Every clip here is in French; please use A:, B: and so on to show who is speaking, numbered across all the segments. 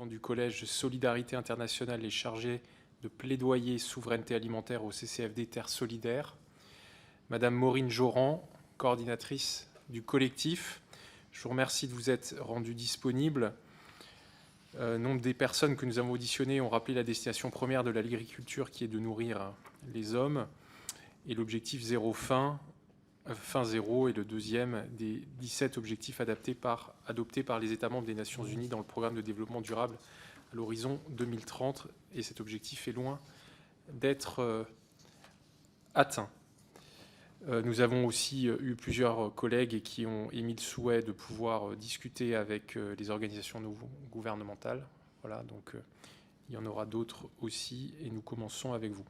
A: Du collège Solidarité Internationale est chargée de plaidoyer souveraineté alimentaire au CCFD Terre Solidaire. Madame Maureen Joran, coordinatrice du collectif, je vous remercie de vous être rendue disponible. Nombre des personnes que nous avons auditionnées ont rappelé la destination première de l'agriculture qui est de nourrir les hommes et l'objectif fin zéro est le deuxième des 17 objectifs adoptés par les États membres des Nations Unies dans le programme de développement durable à l'horizon 2030. Et cet objectif est loin d'être atteint. Nous avons aussi eu plusieurs collègues qui ont émis le souhait de pouvoir discuter avec les organisations gouvernementales. Voilà, donc il y en aura d'autres aussi, et nous commençons avec vous.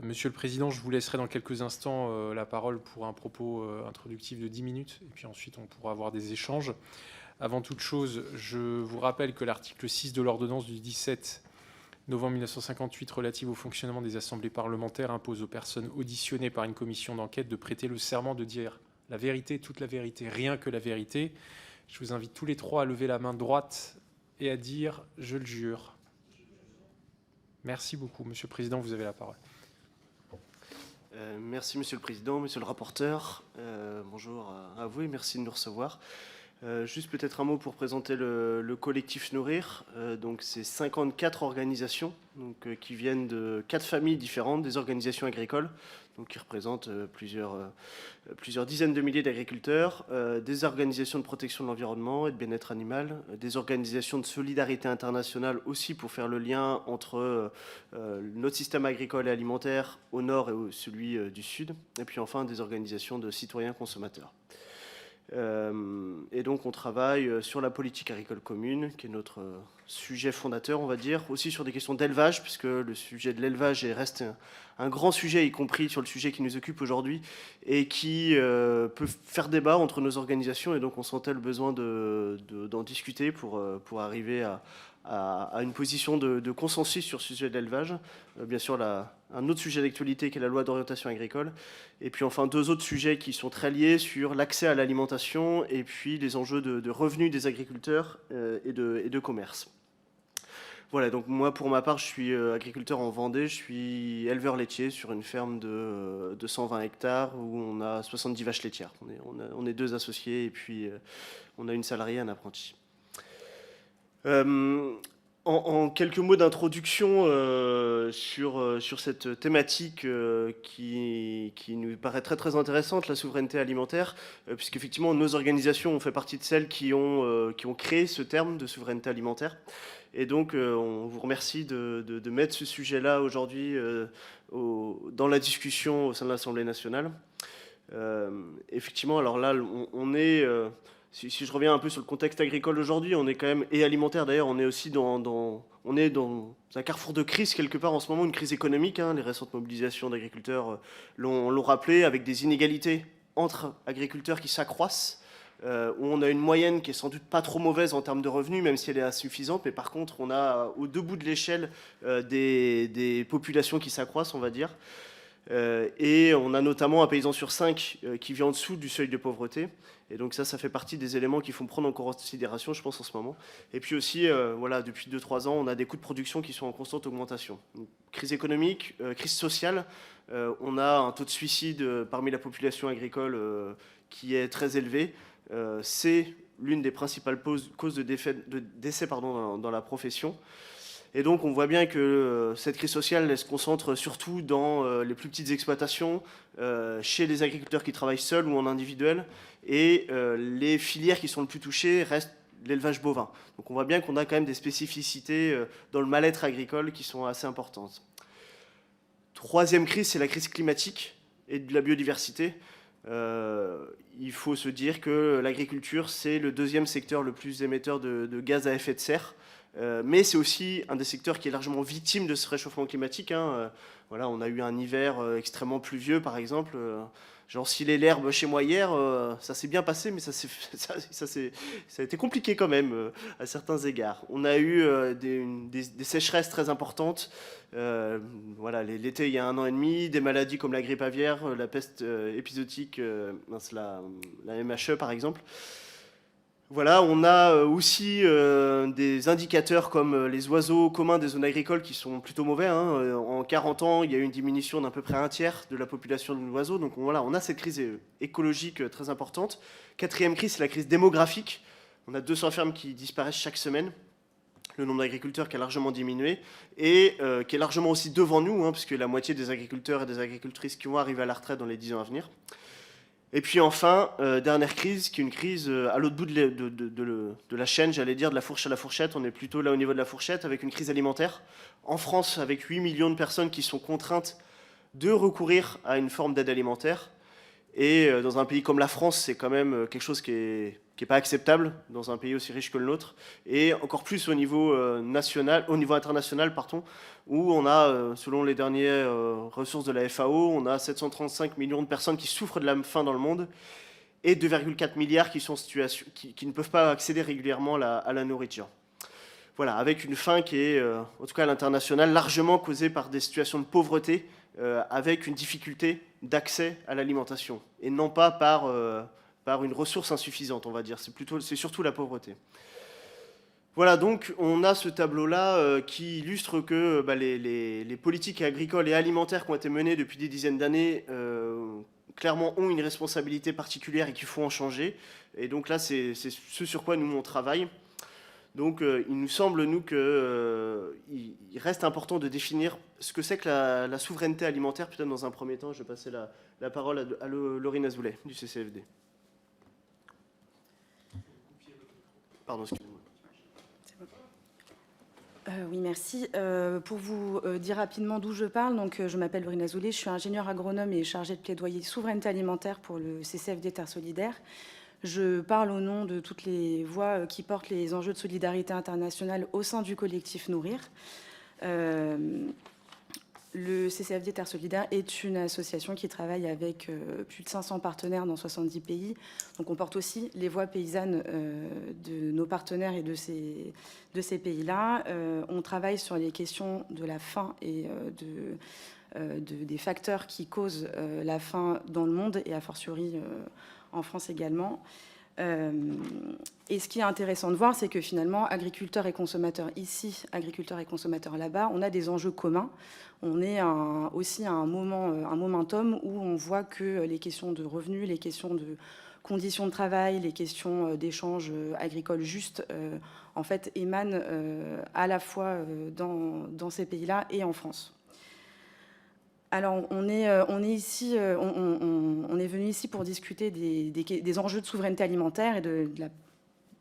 A: Monsieur le Président, je vous laisserai dans quelques instants la parole pour un propos introductif de 10 minutes, et puis ensuite on pourra avoir des échanges. Avant toute chose, je vous rappelle que l'article 6 de l'ordonnance du 17 novembre 1958 relative au fonctionnement des assemblées parlementaires impose aux personnes auditionnées par une commission d'enquête de prêter le serment de dire la vérité, toute la vérité, rien que la vérité. Je vous invite tous les trois à lever la main droite et à dire « je le jure ». Merci beaucoup. Monsieur le Président, vous avez la parole.
B: Merci Monsieur le Président, Monsieur le rapporteur. Bonjour à vous et merci de nous recevoir. Juste peut-être un mot pour présenter le collectif Nourrir. Donc c'est 54 organisations qui viennent de 4 familles différentes, des organisations agricoles, donc qui représentent plusieurs dizaines de milliers d'agriculteurs, des organisations de protection de l'environnement et de bien-être animal, des organisations de solidarité internationale aussi pour faire le lien entre notre système agricole et alimentaire au nord et celui du sud, et puis enfin des organisations de citoyens consommateurs. Et donc on travaille sur la politique agricole commune, qui est notre sujet fondateur, on va dire, aussi sur des questions d'élevage, puisque le sujet de l'élevage reste un grand sujet, y compris sur le sujet qui nous occupe aujourd'hui, et qui peut faire débat entre nos organisations, et donc on sentait le besoin d'en discuter pour arriver à une position de consensus sur ce sujet de l'élevage. Bien sûr, un autre sujet d'actualité qui est la loi d'orientation agricole. Et puis enfin, 2 autres sujets qui sont très liés sur l'accès à l'alimentation et puis les enjeux de revenus des agriculteurs et de commerce. Voilà, donc moi pour ma part, je suis agriculteur en Vendée, je suis éleveur laitier sur une ferme de 120 hectares où on a 70 vaches laitières. On est 2 associés et puis on a une salariée, un apprenti. En quelques mots d'introduction sur cette thématique qui nous paraît très très intéressante, la souveraineté alimentaire, puisqu'effectivement nos organisations ont fait partie de celles qui ont créé ce terme de souveraineté alimentaire. Et donc on vous remercie de mettre ce sujet-là aujourd'hui dans la discussion au sein de l'Assemblée nationale. Effectivement, alors là, on est... Si je reviens un peu sur le contexte agricole aujourd'hui, on est quand même, et alimentaire d'ailleurs, on est aussi dans un carrefour de crise quelque part en ce moment, une crise économique. Les récentes mobilisations d'agriculteurs l'ont rappelé, avec des inégalités entre agriculteurs qui s'accroissent, où on a une moyenne qui est sans doute pas trop mauvaise en termes de revenus, même si elle est insuffisante, mais par contre on a aux 2 bouts de l'échelle des populations qui s'accroissent, on va dire. Et on a notamment un paysan sur 5 qui vit en dessous du seuil de pauvreté. Et donc ça fait partie des éléments qu'il faut prendre en considération, je pense, en ce moment. Et puis aussi, voilà, depuis 2-3 ans, on a des coûts de production qui sont en constante augmentation. Donc, crise économique, crise sociale. On a un taux de suicide parmi la population agricole qui est très élevé. C'est l'une des principales causes de décès dans la profession. Et donc on voit bien que cette crise sociale elle se concentre surtout dans les plus petites exploitations, chez les agriculteurs qui travaillent seuls ou en individuel, et les filières qui sont le plus touchées restent l'élevage bovin. Donc on voit bien qu'on a quand même des spécificités dans le mal-être agricole qui sont assez importantes. 3e crise, c'est la crise climatique et de la biodiversité. Il faut se dire que l'agriculture, c'est le 2e secteur le plus émetteur de gaz à effet de serre. Mais c'est aussi un des secteurs qui est largement victime de ce réchauffement climatique. Voilà, on a eu un hiver extrêmement pluvieux, par exemple. J'ai ensilé l'herbe chez moi hier, ça s'est bien passé, mais ça a été compliqué quand même, à certains égards. On a eu des sécheresses très importantes. Voilà, l'été, il y a 1 an et demi, des maladies comme la grippe aviaire, la peste épisodique, la MHE par exemple. Voilà, on a aussi des indicateurs comme les oiseaux communs des zones agricoles qui sont plutôt mauvais, hein. En 40 ans, il y a eu une diminution d'à peu près un tiers de la population d'oiseaux. Donc voilà, on a cette crise écologique très importante. Quatrième crise, c'est la crise démographique. On a 200 fermes qui disparaissent chaque semaine. Le nombre d'agriculteurs qui a largement diminué et qui est largement aussi devant nous, hein, puisque la moitié des agriculteurs et des agricultrices qui vont arriver à la retraite dans les 10 ans à venir. Et puis enfin, dernière crise, qui est une crise à l'autre bout de la chaîne, j'allais dire, de la fourche à la fourchette. On est plutôt là au niveau de la fourchette, avec une crise alimentaire. En France, avec 8 millions de personnes qui sont contraintes de recourir à une forme d'aide alimentaire. Et dans un pays comme la France, c'est quand même quelque chose qui est pas acceptable dans un pays aussi riche que le nôtre, et encore plus au niveau international, où on a, selon les dernières ressources de la FAO, on a 735 millions de personnes qui souffrent de la faim dans le monde, et 2,4 milliards qui sont en situation, qui ne peuvent pas accéder régulièrement à la nourriture. Voilà, avec une faim qui est, en tout cas à l'international, largement causée par des situations de pauvreté, avec une difficulté d'accès à l'alimentation, et non pas par une ressource insuffisante, on va dire. C'est surtout la pauvreté. Voilà, donc on a ce tableau-là qui illustre que les politiques agricoles et alimentaires qui ont été menées depuis des dizaines d'années clairement ont une responsabilité particulière et qu'il faut en changer. Et donc là, c'est ce sur quoi nous on travaille. Donc il nous semble, nous, qu'il reste important de définir ce que c'est que la souveraineté alimentaire. Peut-être dans un premier temps, je vais passer la parole à Laurine Azoulay du CCFD. Pardon, excusez-moi.
C: Oui, merci. Pour vous dire rapidement d'où je parle, donc, je m'appelle Laurine Azoulay, je suis ingénieure agronome et chargée de plaidoyer souveraineté alimentaire pour le CCFD Terre Solidaire. Je parle au nom de toutes les voix qui portent les enjeux de solidarité internationale au sein du collectif Nourrir. Le CCFD Terre Solidaire est une association qui travaille avec plus de 500 partenaires dans 70 pays. Donc on porte aussi les voix paysannes de nos partenaires et de ces pays-là. On travaille sur les questions de la faim et des facteurs qui causent la faim dans le monde et a fortiori en France également. Et ce qui est intéressant de voir, c'est que finalement, agriculteurs et consommateurs ici, agriculteurs et consommateurs là-bas, on a des enjeux communs. On est aussi à un momentum où on voit que les questions de revenus, les questions de conditions de travail, les questions d'échanges agricoles justes, en fait, émanent à la fois dans ces pays-là et en France. Alors, on est venu ici pour discuter des enjeux de souveraineté alimentaire et de la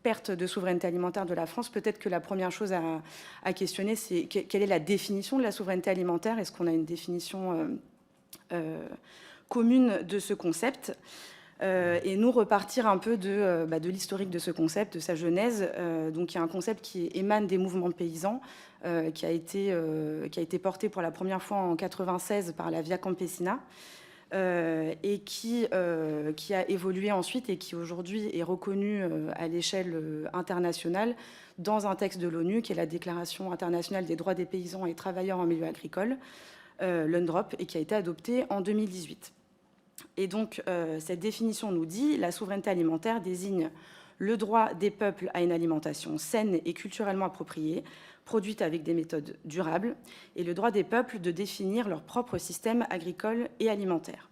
C: perte de souveraineté alimentaire de la France. Peut-être que la première chose à questionner, c'est quelle est la définition de la souveraineté alimentaire? Est-ce qu'on a une définition commune de ce concept? Et nous repartir un peu de l'historique de ce concept, de sa genèse. Donc il y a un concept qui émane des mouvements paysans, qui a été porté pour la première fois en 1996 par la Via Campesina, et qui a évolué ensuite et qui aujourd'hui est reconnu à l'échelle internationale dans un texte de l'ONU, qui est la Déclaration internationale des droits des paysans et travailleurs en milieu agricole, l'UNDROP, et qui a été adopté en 2018. Et donc, cette définition nous dit « La souveraineté alimentaire désigne le droit des peuples à une alimentation saine et culturellement appropriée, produite avec des méthodes durables, et le droit des peuples de définir leur propre système agricole et alimentaire. »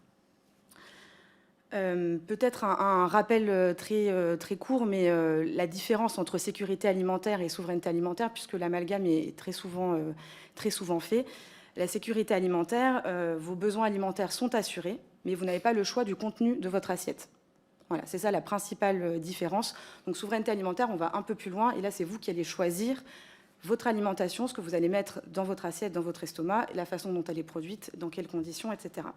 C: Peut-être un rappel très court, mais la différence entre sécurité alimentaire et souveraineté alimentaire, puisque l'amalgame est très souvent fait. La sécurité alimentaire, vos besoins alimentaires sont assurés, mais vous n'avez pas le choix du contenu de votre assiette. Voilà, c'est ça la principale différence. Donc souveraineté alimentaire, on va un peu plus loin, et là c'est vous qui allez choisir votre alimentation, ce que vous allez mettre dans votre assiette, dans votre estomac, la façon dont elle est produite, dans quelles conditions, etc.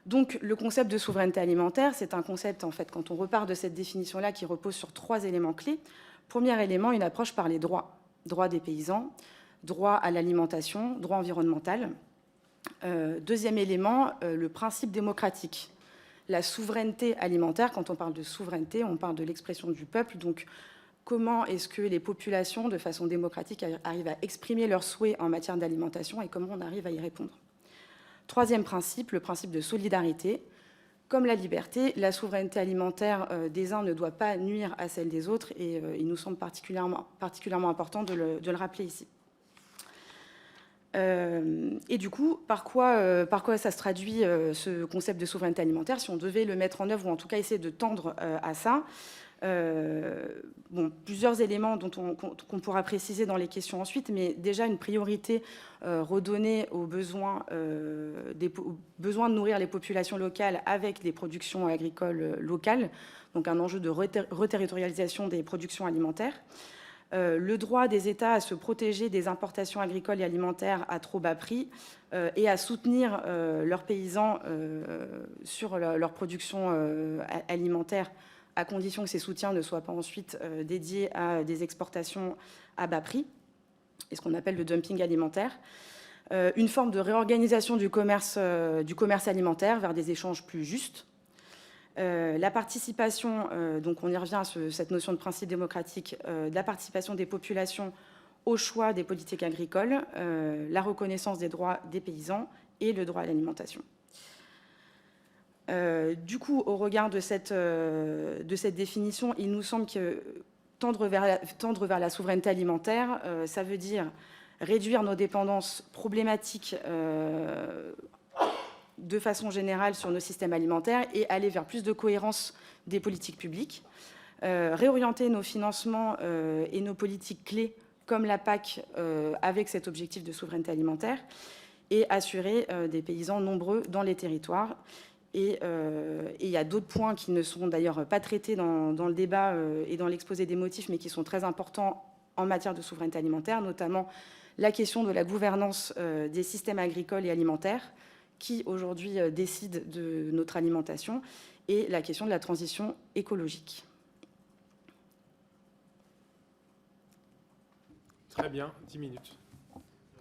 C: Donc le concept de souveraineté alimentaire, c'est un concept, en fait, quand on repart de cette définition-là, qui repose sur 3 éléments clés. Premier élément, une approche par les droits. Droits des paysans, droit à l'alimentation, droit environnemental. Deuxième élément, le principe démocratique. La souveraineté alimentaire, quand on parle de souveraineté, on parle de l'expression du peuple. Donc, comment est-ce que les populations, de façon démocratique, arrivent à exprimer leurs souhaits en matière d'alimentation et comment on arrive à y répondre. Troisième principe, le principe de solidarité. comme la liberté, la souveraineté alimentaire des uns ne doit pas nuire à celle des autres, et il nous semble particulièrement important de le rappeler ici. Et du coup, par quoi ça se traduit, ce concept de souveraineté alimentaire, si on devait le mettre en œuvre, ou en tout cas essayer de tendre à ça? Plusieurs éléments qu'on pourra préciser dans les questions ensuite, mais déjà une priorité redonnée aux besoins de nourrir les populations locales avec des productions agricoles locales, donc un enjeu de reterritorialisation des productions alimentaires. Le droit des États à se protéger des importations agricoles et alimentaires à trop bas prix et à soutenir leurs paysans sur leur production alimentaire, à condition que ces soutiens ne soient pas ensuite dédiés à des exportations à bas prix, et ce qu'on appelle le dumping alimentaire. Une forme de réorganisation du commerce alimentaire vers des échanges plus justes. La participation, donc on y revient à cette notion de principe démocratique, la participation des populations au choix des politiques agricoles, la reconnaissance des droits des paysans et le droit à l'alimentation. Du coup, au regard de cette définition, il nous semble que tendre vers la souveraineté alimentaire, ça veut dire réduire nos dépendances problématiques de façon générale sur nos systèmes alimentaires et aller vers plus de cohérence des politiques publiques, réorienter nos financements et nos politiques clés comme la PAC avec cet objectif de souveraineté alimentaire et assurer des paysans nombreux dans les territoires. Et il y a d'autres points qui ne sont d'ailleurs pas traités dans le débat et dans l'exposé des motifs, mais qui sont très importants en matière de souveraineté alimentaire, notamment la question de la gouvernance des systèmes agricoles et alimentaires qui aujourd'hui décident de notre alimentation, et la question de la transition écologique.
A: Très bien, 10 minutes.